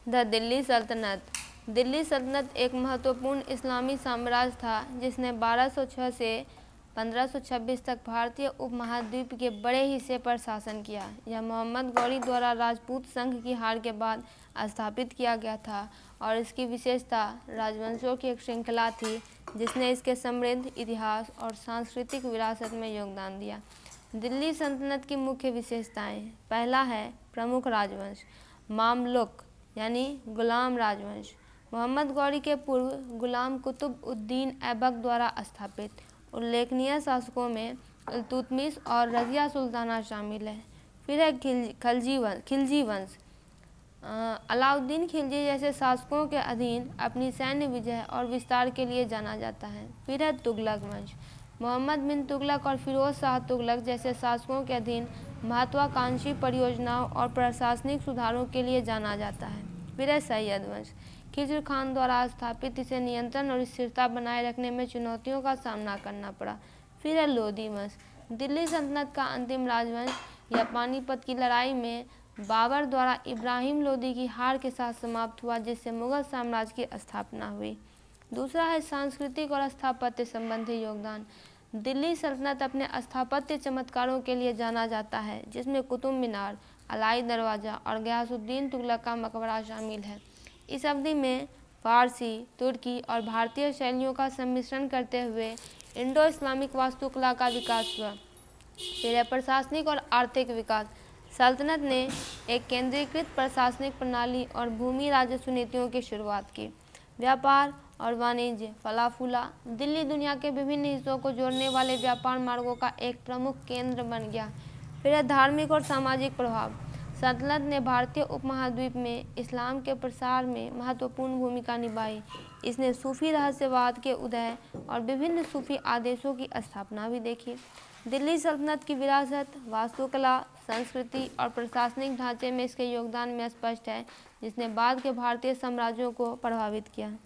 The Delhi सल्तनत। दिल्ली सल्तनत एक महत्वपूर्ण इस्लामी साम्राज्य था जिसने 1206 से 1526 तक भारतीय उपमहाद्वीप के बड़े हिस्से पर शासन किया। यह मोहम्मद गौरी द्वारा राजपूत संघ की हार के बाद स्थापित किया गया था और इसकी विशेषता राजवंशों की एक श्रृंखला थी जिसने इसके समृद्ध इतिहास और सांस्कृतिक विरासत में योगदान दिया। दिल्ली सल्तनत की मुख्य विशेषताएं। पहला है प्रमुख राजवंश, मामलुक यानी गुलाम राजवंश। मोहम्मद गौरी के पूर्व गुलाम कुतुब उद्दीन ऐबक द्वारा स्थापित। उल्लेखनीय शासकों में इल्तुतमिश और रज़िया सुल्ताना शामिल है। फिर है खिलजी वंश। अलाउद्दीन खिलजी जैसे शासकों के अधीन अपनी सैन्य विजय और विस्तार के लिए जाना जाता है। फिर है तुगलक वंश। मोहम्मद बिन तुगलक और फिरोज शाह तुगलक जैसे शासकों के अधीन महत्वाकांक्षी परियोजनाओं और प्रशासनिक सुधारों के लिए जाना जाता है। फिर है सैयद वंश। खिज्र खान द्वारा स्थापित इसे नियंत्रण और स्थिरता बनाए रखने में चुनौतियों का सामना करना पड़ा। फिर है लोदी वंश। दिल्ली सल्तनत का अंतिम राजवंश यह पानीपत की लड़ाई में बाबर द्वारा इब्राहिम लोदी की हार के साथ समाप्त हुआ, जिससे मुगल साम्राज्य की स्थापना हुई। दूसरा है सांस्कृतिक और स्थापत्य संबंधी योगदान। दिल्ली सल्तनत अपने स्थापत्य चमत्कारों के लिए जाना जाता है, जिसमें कुतुब मीनार, अलाई दरवाज़ा और गयासुद्दीन तुगलक का मकबरा शामिल है। इस अवधि में फारसी, तुर्की और भारतीय शैलियों का सम्मिश्रण करते हुए इंडो इस्लामिक वास्तुकला का विकास हुआ। फिर है प्रशासनिक और आर्थिक विकास। सल्तनत ने एक केंद्रीकृत प्रशासनिक प्रणाली और भूमि राजस्व नीतियों की शुरुआत की। व्यापार और वाणिज्य फला फूला। दिल्ली दुनिया के विभिन्न हिस्सों को जोड़ने वाले व्यापार मार्गों का एक प्रमुख केंद्र बन गया। फिर है धार्मिक और सामाजिक प्रभाव। सल्तनत ने भारतीय उपमहाद्वीप में इस्लाम के प्रसार में महत्वपूर्ण भूमिका निभाई। इसने सूफी रहस्यवाद के उदय और विभिन्न सूफी आदेशों की स्थापना भी देखी। दिल्ली सल्तनत की विरासत वास्तुकला, संस्कृति और प्रशासनिक ढांचे में इसके योगदान में स्पष्ट है, जिसने बाद के भारतीय साम्राज्यों को प्रभावित किया।